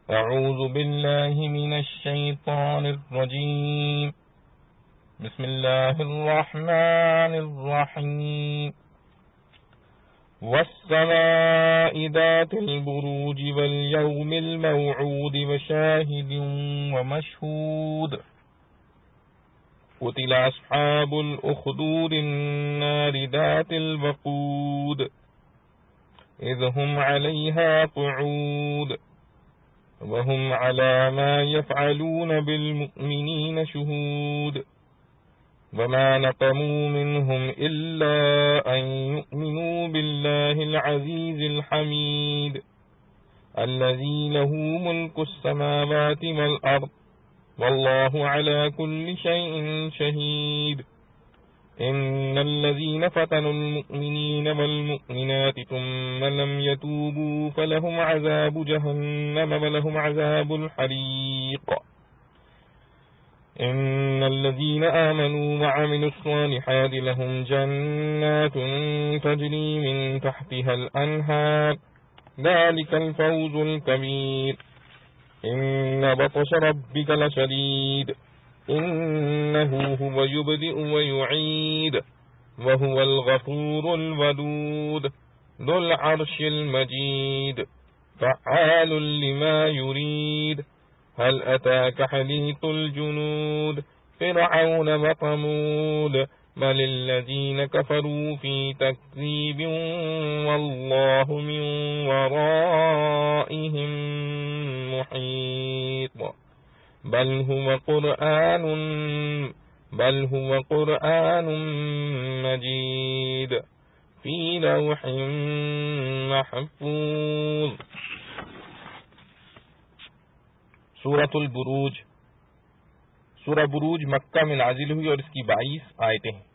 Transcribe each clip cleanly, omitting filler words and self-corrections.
أعوذ بالله من الشيطان الرجيم بسم الله الرحمن الرحيم والسماء ذات البروج واليوم الموعود وشاهد ومشهود قتل أصحاب الأخدود النار ذات الوقود إذ هم عليها قعود وهم على ما يفعلون بالمؤمنين شهود وما نقموا منهم إلا أن يؤمنوا بالله العزيز الحميد الذي له ملك السماوات والأرض والله على كل شيء شهيد إن الذين فتنوا المؤمنين والمؤمنات ثم لم يتوبوا فلهم عذاب جهنم ولهم عذاب الحريق إن الذين آمنوا وعملوا الصالحات لهم جنات تجري من تحتها الأنهار ذلك الفوز الكبير إن بطش ربك لشديد إنه هو يبدئ ويعيد وهو الغفور الودود ذو العرش المجيد فعال لما يريد هل أتاك حديث الجنود فرعون وثمود بل الذين كفروا في تكذيب والله من ورائهم محيط بل هو قرآن مجيد في لوح محفوظ. سورۃ البروج. سورہ بروج مکہ میں نازل ہوئی اور اس کی 22 آیتیں ہیں.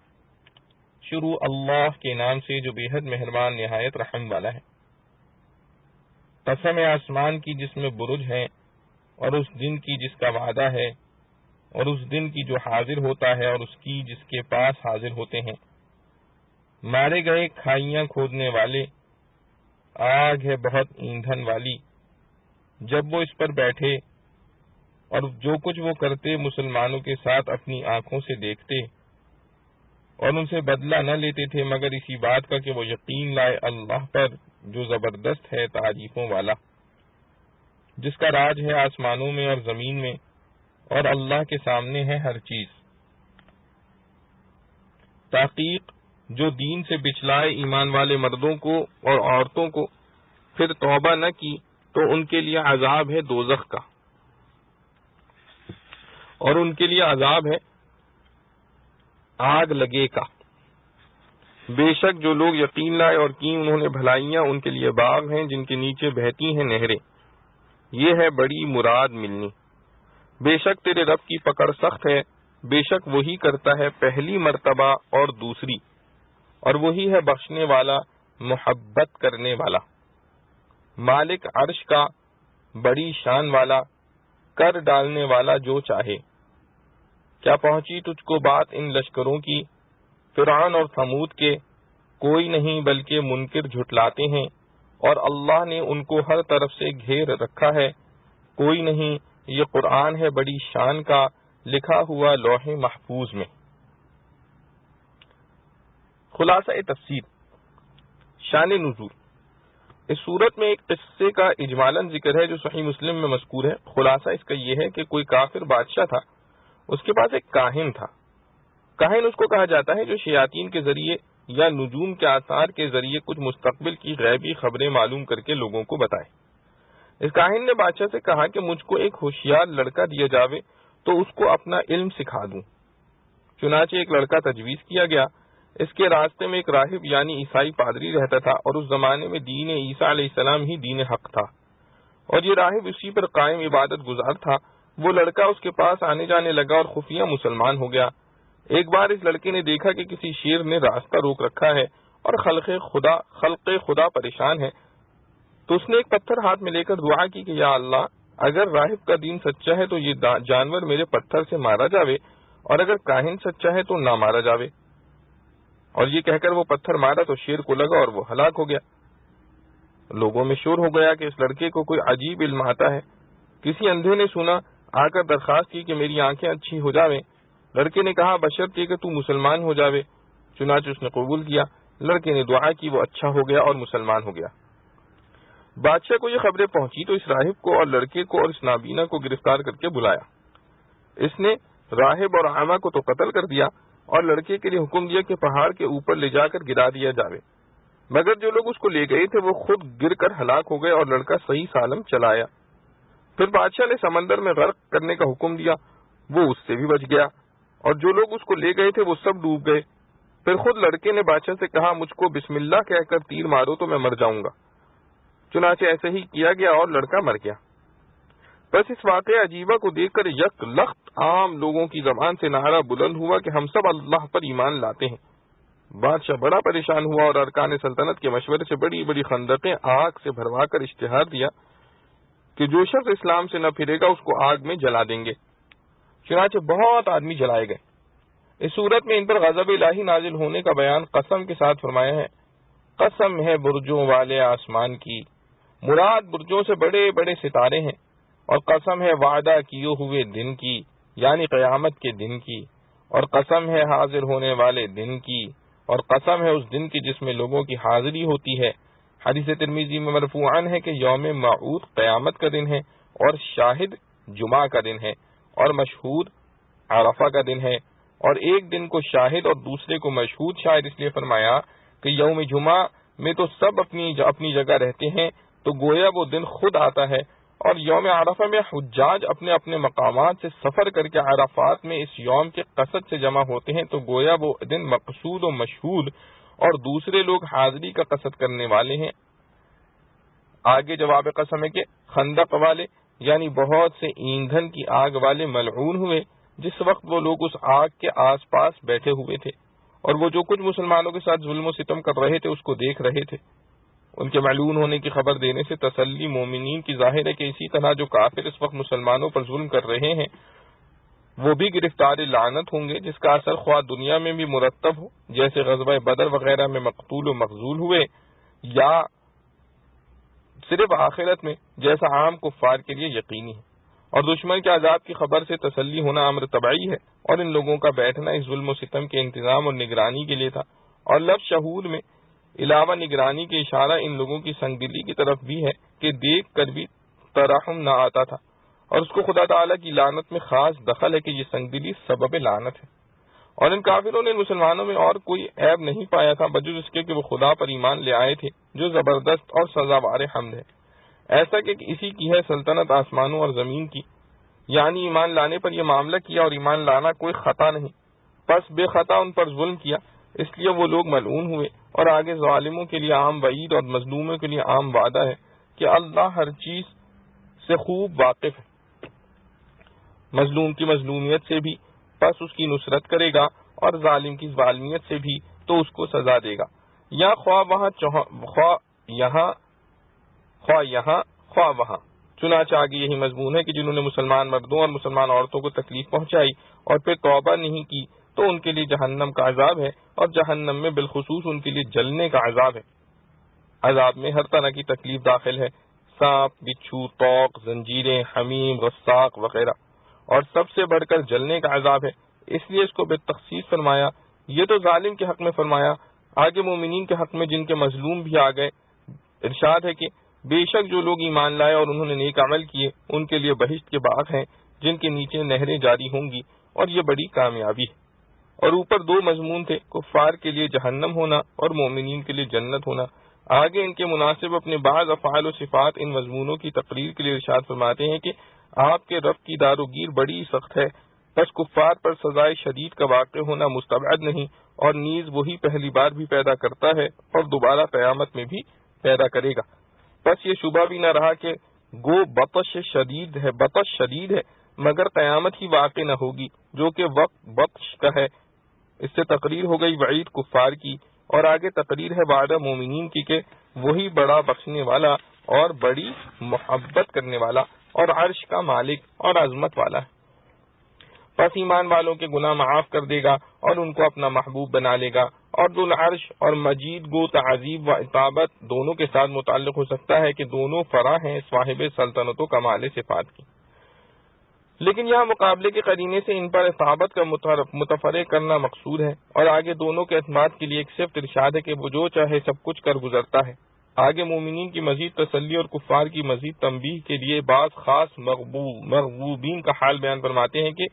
شروع اللہ کے نام سے جو بے حد مہربان نہایت رحم والا ہے. قسم آسمان کی جس میں برج ہے اور اس دن کی جس کا وعدہ ہے اور اس دن کی جو حاضر ہوتا ہے اور اس کی جس کے پاس حاضر ہوتے ہیں. مارے گئے کھائیاں کھودنے والے، آگ ہے بہت ایندھن والی. جب وہ اس پر بیٹھے اور جو کچھ وہ کرتے مسلمانوں کے ساتھ اپنی آنکھوں سے دیکھتے اور ان سے بدلہ نہ لیتے تھے مگر اسی بات کا کہ وہ یقین لائے اللہ پر جو زبردست ہے تعریفوں والا، جس کا راج ہے آسمانوں میں اور زمین میں اور اللہ کے سامنے ہے ہر چیز. تحقیق جو دین سے بچلائے ایمان والے مردوں کو اور عورتوں کو پھر توبہ نہ کی تو ان کے لیے عذاب ہے دوزخ کا اور ان کے لیے عذاب ہے آگ لگے کا. بے شک جو لوگ یقین لائے اور کی انہوں نے بھلائیاں ان کے لیے باغ ہیں جن کے نیچے بہتی ہیں نہریں. یہ ہے بڑی مراد ملنی. بے شک تیرے رب کی پکڑ سخت ہے. بے شک وہی کرتا ہے پہلی مرتبہ اور دوسری اور وہی ہے بخشنے والا محبت کرنے والا. مالک عرش کا بڑی شان والا کر ڈالنے والا جو چاہے. کیا پہنچی تجھ کو بات ان لشکروں کی فرعون اور ثمود کے؟ کوئی نہیں بلکہ منکر جھٹلاتے ہیں اور اللہ نے ان کو ہر طرف سے گھیر رکھا ہے. کوئی نہیں، یہ قرآن ہے بڑی شان کا لکھا ہوا لوح محفوظ میں. خلاصہ تفسیر. شان نزول. اس صورت میں ایک قصے کا اجمالاً ذکر ہے جو صحیح مسلم میں مذکور ہے. خلاصہ اس کا یہ ہے کہ کوئی کافر بادشاہ تھا، اس کے پاس ایک کاہن تھا. کاہن اس کو کہا جاتا ہے جو شیاطین کے ذریعے یا نجوم کے آثار کے ذریعے کچھ مستقبل کی غیبی خبریں معلوم کر کے لوگوں کو بتائے. اس کاہن نے بادشاہ سے کہا کہ مجھ کو ایک ہوشیار لڑکا دیا جاوے تو اس کو اپنا علم سکھا دوں. چنانچہ ایک لڑکا تجویز کیا گیا. اس کے راستے میں ایک راہب یعنی عیسائی پادری رہتا تھا اور اس زمانے میں دین عیسیٰ علیہ السلام ہی دین حق تھا اور یہ راہب اسی پر قائم عبادت گزار تھا. وہ لڑکا اس کے پاس آنے جانے لگا اور خفیہ مسلمان ہو گیا. ایک بار اس لڑکے نے دیکھا کہ کسی شیر نے راستہ روک رکھا ہے اور خلق خدا پریشان ہے تو اس نے ایک پتھر ہاتھ میں لے کر دعا کی کہ یا اللہ، اگر راہب کا دین سچا ہے تو یہ جانور میرے پتھر سے مارا جاوے اور اگر کاہن سچا ہے تو نہ مارا جاوے. اور یہ کہہ کر وہ پتھر مارا تو شیر کو لگا اور وہ ہلاک ہو گیا. لوگوں میں شور ہو گیا کہ اس لڑکے کو کوئی عجیب علم آتا ہے. کسی اندھے نے سنا، آ کر درخواست کی کہ میری آنکھیں اچھی ہو جاویں۔ لڑکے نے کہا بشرطے کہ تو مسلمان ہو جاوے۔ چنانچہ اس نے قبول کیا۔ لڑکے نے دعا کی، وہ اچھا ہو گیا اور مسلمان ہو گیا۔ بادشاہ کو یہ خبریں پہنچی تو اس راہب کو اور لڑکے کو اور اس نابینا کو گرفتار کر کے بلایا۔ اس نے راہب اور اعمیٰ کو تو قتل کر دیا اور لڑکے کے لیے حکم دیا کہ پہاڑ کے اوپر لے جا کر گرا دیا جاوے، مگر جو لوگ اس کو لے گئے تھے وہ خود گر کر ہلاک ہو گئے اور لڑکا صحیح سالم چلا آیا۔ پھر بادشاہ نے سمندر میں غرق کرنے کا حکم دیا، وہ اس سے بھی بچ گیا، اور جو لوگ اس کو لے گئے تھے وہ سب ڈوب گئے۔ پھر خود لڑکے نے بادشاہ سے کہا مجھ کو بسم اللہ کہہ کر تیر مارو تو میں مر جاؤں گا۔ چنانچہ ایسے ہی کیا گیا اور لڑکا مر گیا۔ بس اس واقعہ عجیبہ کو دیکھ کر یک لخت عام لوگوں کی زبان سے نعرہ بلند ہوا کہ ہم سب اللہ پر ایمان لاتے ہیں۔ بادشاہ بڑا پریشان ہوا اور ارکان سلطنت کے مشورے سے بڑی بڑی خندقیں آگ سے بھروا کر اشتہار دیا کہ جو شخص اسلام سے نہ پھرے گا اس کو آگ میں جلا دیں گے۔ چنانچہ بہت آدمی جلائے گئے۔ اس صورت میں ان پر غضب الہی نازل ہونے کا بیان قسم کے ساتھ فرمایا ہے۔ قسم ہے برجوں والے آسمان کی، مراد برجوں سے بڑے بڑے ستارے ہیں، اور قسم ہے وعدہ کیے ہوئے دن کی یعنی قیامت کے دن کی، اور قسم ہے حاضر ہونے والے دن کی، اور قسم ہے اس دن کی جس میں لوگوں کی حاضری ہوتی ہے۔ حدیث ترمذی میں مرفوعاً ہے کہ یوم موعود قیامت کا دن ہے، اور شاہد جمعہ کا دن ہے، اور مشہود عرفہ کا دن ہے، اور ایک دن کو شاہد اور دوسرے کو مشہود شاہد اس لیے فرمایا کہ یوم جمعہ میں تو سب اپنی جگہ رہتے ہیں تو گویا وہ دن خود آتا ہے، اور یوم عرفہ میں حجاج اپنے اپنے مقامات سے سفر کر کے عرفات میں اس یوم کے قصد سے جمع ہوتے ہیں تو گویا وہ دن مقصود و مشہود اور دوسرے لوگ حاضری کا قصد کرنے والے ہیں۔ آگے جواب قسم ہے کہ خندق والے یعنی بہت سے ایندھن کی آگ والے ملعون ہوئے جس وقت وہ لوگ اس آگ کے آس پاس بیٹھے ہوئے تھے، اور وہ جو کچھ مسلمانوں کے ساتھ ظلم و ستم کر رہے تھے اس کو دیکھ رہے تھے۔ ان کے ملعون ہونے کی خبر دینے سے تسلی مومنین کی ظاہر ہے کہ اسی طرح جو کافر اس وقت مسلمانوں پر ظلم کر رہے ہیں وہ بھی گرفتار لعنت ہوں گے، جس کا اثر خواہ دنیا میں بھی مرتب ہو، جیسے غزوہ بدر وغیرہ میں مقتول و مغزول ہوئے، یا صرف آخرت میں جیسا عام کفار کے لیے یقینی ہے۔ اور دشمن کے عذاب کی خبر سے تسلی ہونا امر طبعی ہے، اور ان لوگوں کا بیٹھنا اس ظلم و ستم کے انتظام اور نگرانی کے لیے تھا۔ اور لفظ شہود میں علاوہ نگرانی کے اشارہ ان لوگوں کی سنگ دلی کی طرف بھی ہے کہ دیکھ کر بھی ترحم نہ آتا تھا، اور اس کو خدا تعالیٰ کی لعنت میں خاص دخل ہے کہ یہ سنگ دلی سبب لعنت ہے۔ اور ان کافروں نے مسلمانوں میں اور کوئی عیب نہیں پایا تھا بجز اس کے کہ وہ خدا پر ایمان لے آئے تھے، جو زبردست اور سزاوار حمد ہے۔ ایسا کہ اسی کی ہے سلطنت آسمانوں اور زمین کی، یعنی ایمان لانے پر یہ معاملہ کیا اور ایمان لانا کوئی خطا نہیں، پس بے خطا ان پر ظلم کیا، اس لیے وہ لوگ ملعون ہوئے۔ اور آگے ظالموں کے لیے عام وعید اور مظلوموں کے لیے عام وعدہ ہے کہ اللہ ہر چیز سے خوب واقف ہے، مظلوم کی مظلومیت سے بھی پس اس کی نصرت کرے گا، اور ظالم کی ظالمیت سے بھی تو اس کو سزا دے گا، یا خواہ یہاں خواہ وہاں۔ چنانچہ آگے یہی مضمون ہے کہ جنہوں نے مسلمان مردوں اور مسلمان عورتوں کو تکلیف پہنچائی اور پھر توبہ نہیں کی تو ان کے لیے جہنم کا عذاب ہے، اور جہنم میں بالخصوص ان کے لیے جلنے کا عذاب ہے۔ عذاب میں ہر طرح کی تکلیف داخل ہے، سانپ، بچھو، طوق، زنجیریں، حمیم، غساق وغیرہ، اور سب سے بڑھ کر جلنے کا عذاب ہے، اس لیے اس کو بالتخصیص فرمایا۔ یہ تو ظالم کے حق میں فرمایا، آگے مومنین کے حق میں جن کے مظلوم بھی آ گئے ارشاد ہے کہ بے شک جو لوگ ایمان لائے اور انہوں نے نیک عمل کیے ان کے لیے بہشت کے باغ ہیں جن کے نیچے نہریں جاری ہوں گی، اور یہ بڑی کامیابی ہے۔ اور اوپر دو مضمون تھے، کفار کے لیے جہنم ہونا اور مومنین کے لیے جنت ہونا۔ آگے ان کے مناسب اپنے بعض افعال و صفات ان مضمونوں کی تقریر کے لیے ارشاد فرماتے ہیں کہ آپ کے رب کی دار و گیر بڑی سخت ہے، بس کفار پر سزائے شدید کا واقع ہونا مستبعد نہیں، اور نیز وہی پہلی بار بھی پیدا کرتا ہے اور دوبارہ قیامت میں بھی پیدا کرے گا۔ بس یہ شبہ بھی نہ رہا کہ گو بطش شدید ہے مگر قیامت ہی واقع نہ ہوگی جو کہ وقت بطش کا ہے۔ اس سے تقریر ہو گئی وعید کفار کی، اور آگے تقریر ہے وعدہ مومنین کی کہ وہی بڑا بخشنے والا اور بڑی محبت کرنے والا اور عرش کا مالک اور عظمت والا ہے۔ پس ایمان والوں کے گناہ معاف کر دے گا اور ان کو اپنا محبوب بنا لے گا. اور ذو العرش اور مجید گو تعذیب و اطابت دونوں کے ساتھ متعلق ہو سکتا ہے کہ دونوں فرع ہیں صاحب سلطنت و کمال صفات کی، لیکن یہاں مقابلے کے قرینے سے ان پر اطابت کا متفرق کرنا مقصود ہے، اور آگے دونوں کے اعتماد کے لیے ایک صفت ارشاد ہے کہ وہ جو چاہے سب کچھ کر گزرتا ہے. آگے مومنین کی مزید تسلی اور کفار کی مزید تنبیہ کے لیے بعض خاص مغضوبین کا حال بیان فرماتے ہیں کہ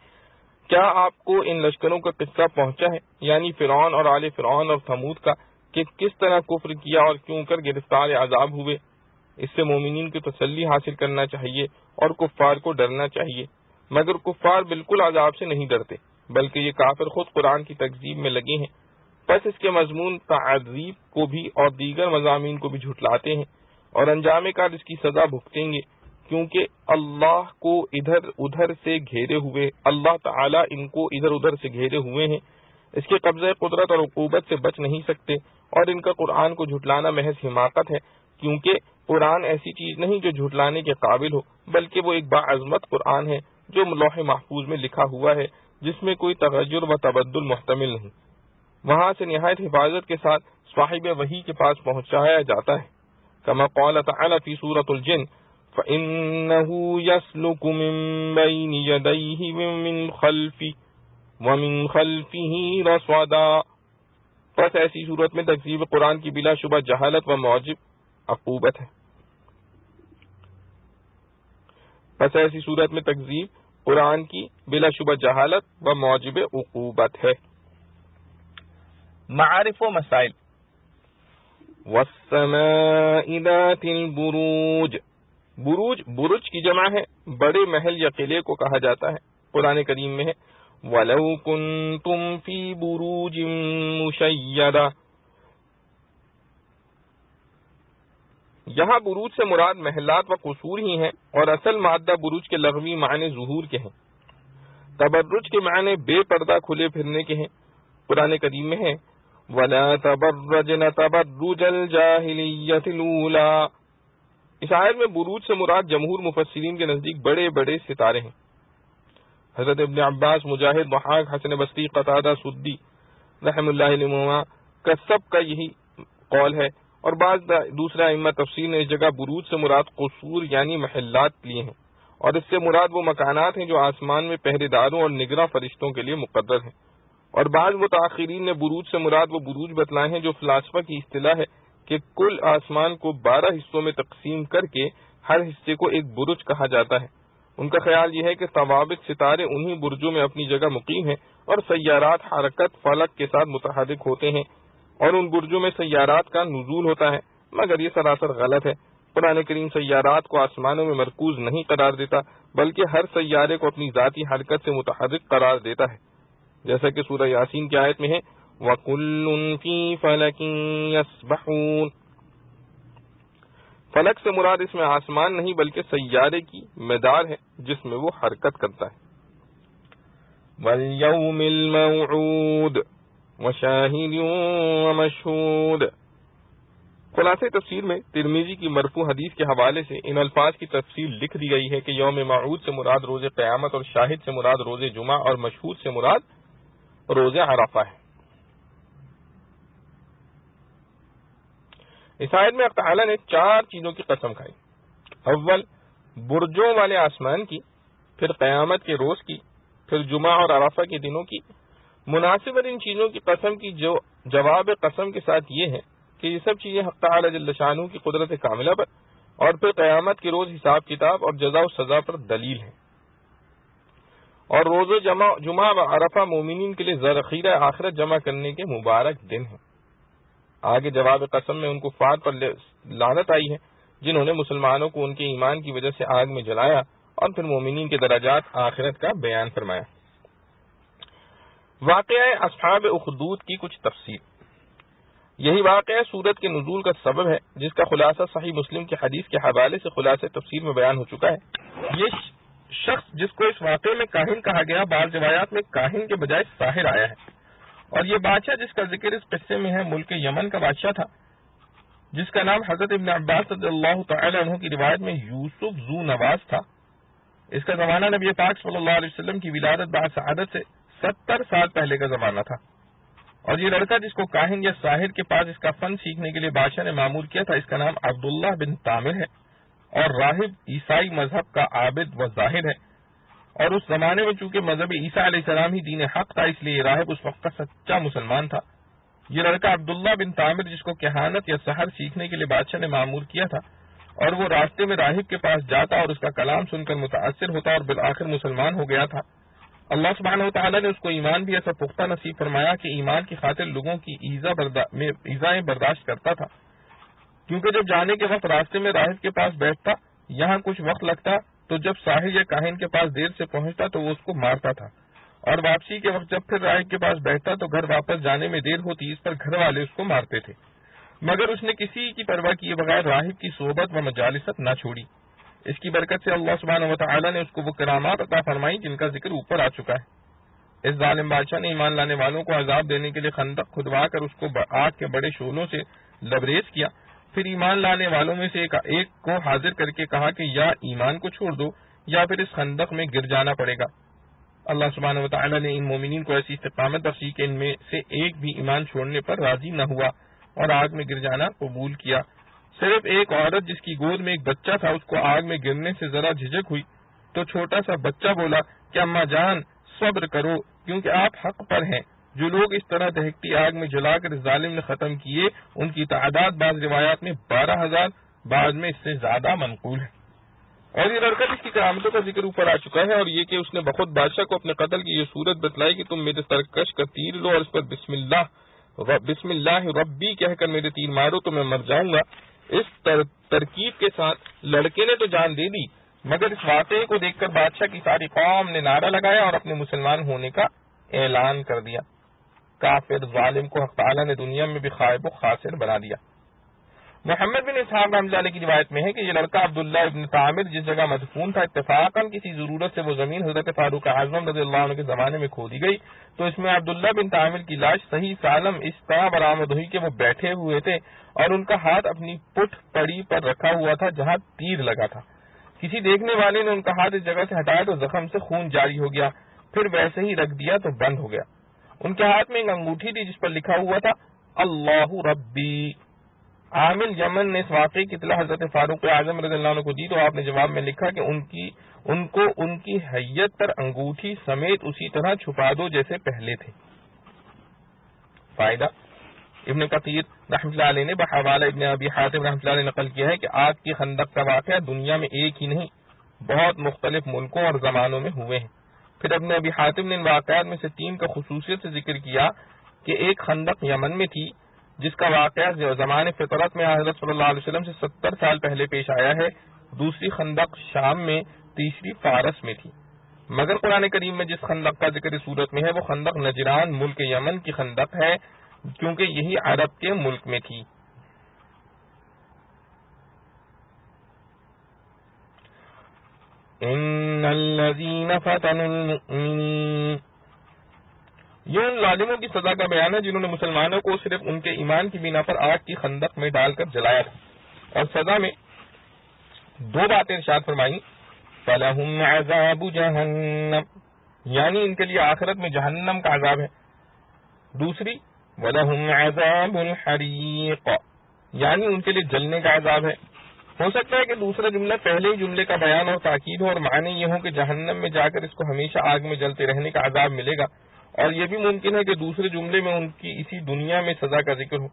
کیا آپ کو ان لشکروں کا قصہ پہنچا ہے، یعنی فرعون اور آل فرعون اور ثمود کا، کہ کس طرح کفر کیا اور کیوں کر گرفتار عذاب ہوئے. اس سے مومنین کی تسلی حاصل کرنا چاہیے اور کفار کو ڈرنا چاہیے، مگر کفار بالکل عذاب سے نہیں ڈرتے، بلکہ یہ کافر خود قرآن کی تکذیب میں لگے ہیں، پس اس کے مضمون تعذیب کو بھی اور دیگر مضامین کو بھی جھٹلاتے ہیں، اور انجام کار اس کی سزا بھگتیں گے، کیونکہ اللہ کو ادھر ادھر سے گھیرے ہوئے، اللہ تعالیٰ ان کو ادھر ادھر سے گھیرے ہوئے ہیں، اس کے قبضہ قدرت اور عقوبت سے بچ نہیں سکتے. اور ان کا قرآن کو جھٹلانا محض حماقت ہے، کیونکہ قرآن ایسی چیز نہیں جو جھٹلانے کے قابل ہو، بلکہ وہ ایک باعظمت قرآن ہے جو لوح محفوظ میں لکھا ہوا ہے، جس میں کوئی تغیر و تبدل محتمل نہیں. وہاں سے نہایت حفاظت کے ساتھ صاحب وحی کے پاس پہنچایا جاتا ہے، کما قال تعالی فی سورۃ الجن فَإِنَّهُ يَسْلُكُ مِن بَيْنِ يَدَيْهِ وَمِن خَلْفِهِ رَصَدًا. پس ایسی صورت میں تکذیب قرآن کی بلا شبہ جہالت و موجب عقوبت ہے. پس ایسی صورت میں تکذیب قرآن کی بلا شبہ جہالت و موجب عقوبت ہے. معارف و مسائل. وَالسَّمَاءِ ذَاتِ الْبُرُوجِ. بروج برج کی جمع ہے، بڑے محل یا قلعے کو کہا جاتا ہے. قرآن کریم میں ہے وَلَوْ كُنْتُمْ فِي بُرُوجٍ مُشَيَّدَةٍ. یہاں بروج سے مراد محلات و قصور ہی ہیں، اور اصل مادہ بروج کے لغوی معنی ظہور کے ہیں. تبرج کے معنی بے پردہ کھلے پھرنے کے ہیں. قرآن کریم میں ہے وَلَا تَبَرَّجْنَ تَبَرُّجَ الْجَاهِلِيَّةِ الْأُولَىٰ. اس آیت میں بروج سے مراد جمہور مفسرین کے نزدیک بڑے بڑے ستارے ہیں. حضرت ابن عباس، مجاہد، ضحاک، حسن بصری، قتادہ، سدی رحم اللہ علیہ کا سب کا یہی قول ہے، اور بعض دوسرے ائمہ تفسیر نے اس جگہ بروج سے مراد قصور یعنی محلات لیے ہیں، اور اس سے مراد وہ مکانات ہیں جو آسمان میں پہرے داروں اور نگراں فرشتوں کے لیے مقرر ہیں. اور بعض متاخرین نے بروج سے مراد وہ بروج بتلائے ہیں جو فلاسفہ کی اصطلاح ہے کہ کل آسمان کو 12 حصوں میں تقسیم کر کے ہر حصے کو ایک برج کہا جاتا ہے. ان کا خیال یہ ہے کہ ثوابت ستارے انہی برجوں میں اپنی جگہ مقیم ہیں، اور سیارات حرکت فلک کے ساتھ متحرک ہوتے ہیں، اور ان برجوں میں سیارات کا نزول ہوتا ہے. مگر یہ سراسر غلط ہے. قرآن کریم سیارات کو آسمانوں میں مرکوز نہیں قرار دیتا، بلکہ ہر سیارے کو اپنی ذاتی حرکت سے متحرک قرار دیتا ہے، جیسا کہ سورہ یاسین کی آیت میں ہے وَكُلٌّ فِي فَلَكٍ يَسْبَحُونَ. فلک سے مراد اس میں آسمان نہیں بلکہ سیارے کی مدار ہے جس میں وہ حرکت کرتا ہے. وَالْيَوْمِ الْمَوْعُودِ وَشَاهِدٍ وَمَشْهُودٍ. خلاصہ تفسیر میں ترمذی کی مرفوع حدیث کے حوالے سے ان الفاظ کی تفصیل لکھ دی گئی ہے کہ یوم موعود سے مراد روز قیامت، اور شاہد سے مراد روز جمعہ، اور مشہود سے مراد روز عرفہ ہے. اس آیت میں اللہ تعالیٰ نے 4 چیزوں کی قسم کھائی. اول برجوں والے آسمان کی، پھر قیامت کے روز کی، پھر جمعہ اور عرفہ کے دنوں کی. مناسب ان چیزوں کی قسم کی جو جواب قسم کے ساتھ یہ ہے کہ یہ سب چیزیں حق تعالی جل شانہ کی قدرت کاملہ پر، اور پھر قیامت کے روز حساب کتاب اور جزا و سزا پر دلیل ہے. اور روز جمعہ و عرفہ مومنین کے لیے ذخیرہ آخرت جمع کرنے کے مبارک دن ہیں. آگے جواب قسم میں ان کفار پر لعنت آئی ہے جنہوں نے مسلمانوں کو ان کے ایمان کی وجہ سے آگ میں جلایا، اور پھر مومنین کے درجات آخرت کا بیان فرمایا. واقعہ اصحاب اخدود کی کچھ تفصیل. یہی واقعہ سورت کے نزول کا سبب ہے، جس کا خلاصہ صحیح مسلم کی حدیث کے حوالے سے خلاصہ تفسیر میں بیان ہو چکا ہے. یہ شخص جس کو اس واقعے میں کاہن کہا گیا، بعض روایات میں کاہن کے بجائے ساحر آیا ہے، اور یہ بادشاہ جس کا ذکر اس قصے میں ہے ملک یمن کا بادشاہ تھا، جس کا نام حضرت ابن عباس رضی اللہ تعالی عنہ کی روایت میں یوسف ذو نواز تھا. اس کا زمانہ نبی پاک صلی اللہ علیہ وسلم کی ولادت بعد سعادت سے 70 سال پہلے کا زمانہ تھا، اور یہ لڑکا جس کو کاہن یا ساحر کے پاس اس کا فن سیکھنے کے لیے بادشاہ نے معمور کیا تھا، اس کا نام عبداللہ بن تامر ہے اور راہب عیسائی مذہب کا عابد و زاہد ہے، اور اس زمانے میں چونکہ مذہب عیسیٰ علیہ السلام ہی دین حق تھا، اس لیے یہ راہب اس وقت کا سچا مسلمان تھا۔ یہ لڑکا عبداللہ بن تامر جس کو کہانت یا سحر سیکھنے کے لیے بادشاہ نے معمور کیا تھا، اور وہ راستے میں راہب کے پاس جاتا اور اس کا کلام سن کر متاثر ہوتا اور بالآخر مسلمان ہو گیا تھا، اللہ سبحانہ وتعالی نے اس کو ایمان بھی ایسا پختہ نصیب فرمایا کہ ایمان کی خاطر لوگوں کی ایذائیں برداشت کرتا تھا، کیونکہ جب جانے کے وقت راستے میں راہب کے پاس بیٹھتا، یہاں کچھ وقت لگتا، تو جب ساحر یا کاہن کے پاس دیر سے پہنچتا تو وہ اس کو مارتا تھا، اور واپسی کے وقت جب پھر راہب کے پاس بیٹھتا تو گھر واپس جانے میں دیر ہوتی، اس پر گھر والے اس کو مارتے تھے، مگر اس نے کسی کی پرواہ کیے بغیر راہب کی صحبت و مجالست نہ چھوڑی۔ اس کی برکت سے اللہ سبحانہ وتعالی نے اس کو وہ کرامات عطا فرمائی جن کا ذکر اوپر آ چکا ہے۔ اس ظالم بادشاہ نے ایمان لانے والوں کو عذاب دینے کے لیے خندق کھدوا کر اس کو آگ کے بڑے شعلوں سے لبریز کیا، پھر ایمان لانے والوں میں سے ایک کو حاضر کر کے کہا کہ یا ایمان کو چھوڑ دو یا پھر اس خندق میں گر جانا پڑے گا۔ اللہ سبحانہ وتعالی نے ان مومنین کو ایسی استقامت بخشی کہ ان میں سے ایک بھی ایمان چھوڑنے پر راضی نہ ہوا اور آگ میں گر جانا قبول کیا۔ صرف ایک عورت جس کی گود میں ایک بچہ تھا، اس کو آگ میں گرنے سے ذرا جھجک ہوئی تو چھوٹا سا بچہ بولا کہ اماں جان صبر کرو کیونکہ آپ حق پر ہیں۔ جو لوگ اس طرح دہکتی آگ میں جلا کر اس ظالم نے ختم کیے، ان کی تعداد بعض روایات میں 12,000، بعض میں اس سے زیادہ منقول ہے۔ اور یہ لڑکا جس کی کرامتوں کا ذکر اوپر آ چکا ہے، اور یہ کہ اس نے بخود بادشاہ کو اپنے قتل کی یہ صورت بتلائی کہ تم میرے سرکش کا تیر لو اور اس پر بسم اللہ ربی کہہ کر میرے تیر مارو تو میں مر جاؤں گا۔ اس ترکیب کے ساتھ لڑکے نے تو جان دے دی، مگر اس واقعے کو دیکھ کر بادشاہ کی ساری قوم نے نعرہ لگایا اور اپنے مسلمان ہونے کا اعلان کر دیا۔ کافر ظالم کو حق تعالی نے دنیا میں بھی خائب و خاسر بنا دیا۔ محمد بن اسحاق رحمۃ اللہ علیہ کی روایت میں ہے کہ یہ لڑکا عبداللہ ابن تامر جس جگہ مدفون تھا، اتفاقاً کسی ضرورت سے وہ زمین حضرت فاروق اعظم رضی اللہ عنہ کے زمانے میں کھودی گئی، تو اس میں عبداللہ بن تامر کی لاش صحیح سالم اس طرح برآمد ہوئی کہ وہ بیٹھے ہوئے تھے اور ان کا ہاتھ اپنی پٹھ پڑی پر رکھا ہوا تھا جہاں تیر لگا تھا۔ کسی دیکھنے والے نے ان کا ہاتھ اس جگہ سے ہٹایا تو زخم سے خون جاری ہو گیا، پھر ویسے ہی رکھ دیا تو بند ہو گیا۔ ان کے ہاتھ میں ایک انگوٹھی تھی جس پر لکھا ہوا تھا اللہ ربی۔ عامل یمن نے اس واقعے کی اطلاع حضرت فاروق اعظم رضی اللہ عنہ کو دی تو آپ نے جواب میں لکھا کہ ان کو ان کی حیت پر انگوٹھی سمیت اسی طرح چھپا دو جیسے پہلے تھے۔ فائدہ، ابن کثیر رحمۃ اللہ علیہ نے بحوالہ ابن ابی حاتم رحمۃ اللہ علیہ نقل کیا ہے کہ آگ کی خندق کا واقعہ دنیا میں ایک ہی نہیں بہت مختلف ملکوں اور زمانوں میں ہوئے ہیں۔ پھر ابن ابی حاتم نے ان واقعات میں سے 3 کا خصوصیت سے ذکر کیا کہ ایک خندق یمن میں تھی جس کا واقعہ زمان فطرت میں حضرت صلی اللہ علیہ وسلم سے 70 سال پہلے پیش آیا ہے، دوسری خندق شام میں، تیسری فارس میں تھی۔ مگر قرآن کریم میں جس خندق کا ذکر اس صورت میں ہے وہ خندق نجران ملک یمن کی خندق ہے، کیونکہ یہی عرب کے ملک میں تھی۔ ان الذین فتنوا المؤمنین، یہ ان ظالموں کی سزا کا بیان ہے جنہوں نے مسلمانوں کو صرف ان کے ایمان کی بنا پر آگ کی خندق میں ڈال کر جلایا تھا، اور سزا میں 2 باتیں ارشاد فرمائیں، فَلَهُمْ عَذَابُ جَهَنَّمْ، یعنی ان کے لیے آخرت میں جہنم کا عذاب ہے، دوسری وَلَهُمْ عَذَابُ الْحَرِيقِ، یعنی ان کے لیے جلنے کا عذاب ہے۔ ہو سکتا ہے کہ دوسرا جملہ پہلے ہی جملے کا بیان اور تاکید ہو اور معنی یہ ہو کہ جہنم میں جا کر اس کو ہمیشہ آگ میں جلتے رہنے کا عذاب ملے گا، اور یہ بھی ممکن ہے کہ دوسرے جملے میں ان کی اسی دنیا میں سزا کا ذکر ہو،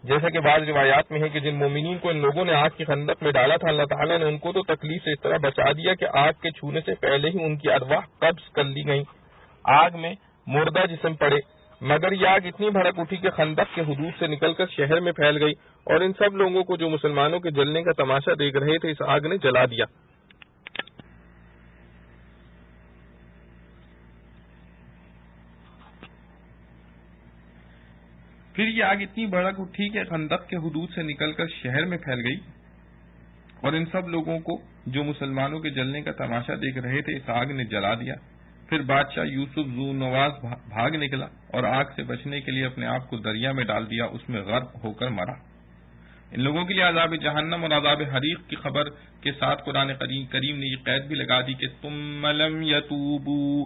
جیسا کہ بعض روایات میں ہے کہ جن مومنین کو ان لوگوں نے آگ کی خندق میں ڈالا تھا، اللہ تعالیٰ نے ان کو تو تکلیف سے اس طرح بچا دیا کہ آگ کے چھونے سے پہلے ہی ان کی ارواح قبض کر لی گئیں، آگ میں مردہ جسم پڑے، مگر یہ آگ اتنی بھڑک اٹھی کہ خندق کے حدود سے نکل کر شہر میں پھیل گئی اور ان سب لوگوں کو جو مسلمانوں کے جلنے کا تماشا دیکھ رہے تھے اس آگ نے جلا دیا۔ پھر یہ آگ اتنی بھڑک اٹھی کہ خندق کے حدود سے نکل کر شہر میں پھیل گئی اور ان سب لوگوں کو جو مسلمانوں کے جلنے کا تماشا دیکھ رہے تھے اس آگ نے جلا دیا۔ پھر بادشاہ یوسف ذو نواز بھاگ نکلا اور آگ سے بچنے کے لیے اپنے آپ کو دریا میں ڈال دیا، اس میں غرق ہو کر مرا۔ ان لوگوں کے لیے عذاب جہنم اور عذاب حریق کی خبر کے ساتھ قرآن کریم نے یہ قید بھی لگا دی کہ ثم لم یتوبوا،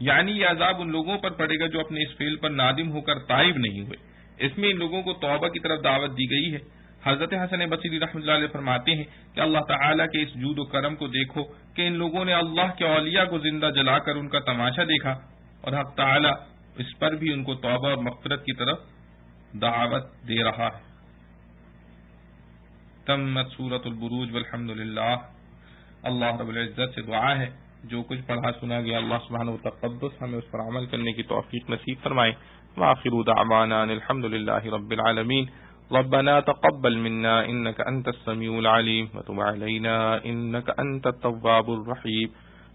یعنی یہ عذاب ان لوگوں پر پڑے گا جو اپنے اس فعل پر نادم ہو کر تائب نہیں ہوئے۔ اس میں ان لوگوں کو توبہ کی طرف دعوت دی گئی ہے۔ حضرت حسن بصری رحمۃ اللہ علیہ فرماتے ہیں کہ اللہ تعالیٰ کے اس جود و کرم کو دیکھو کہ ان لوگوں نے اللہ کے اولیاء کو زندہ جلا کر ان کا تماشا دیکھا، اور حق تعالیٰ اس پر بھی ان کو توبہ اور مغفرت کی طرف دعوت دے رہا ہے۔ تمت سورۃ البروج والحمد للہ۔ اللہ رب العزت سے دعا ہے جو کچھ پڑھا سنا گیا اللہ سبحانہ وتقدس ہمیں اس پر عمل کرنے کی توفیق نصیب فرمائے۔ وآخر دعوانا ان الحمد للہ رب العالمین۔ ربنا تقبل منا انك انت السميع العليم وتب علينا انك انت التواب الرحيم۔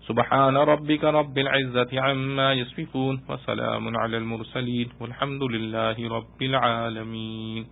سبحان ربك رب العزة عما يصفون وسلام على المرسلين والحمد لله رب العالمين۔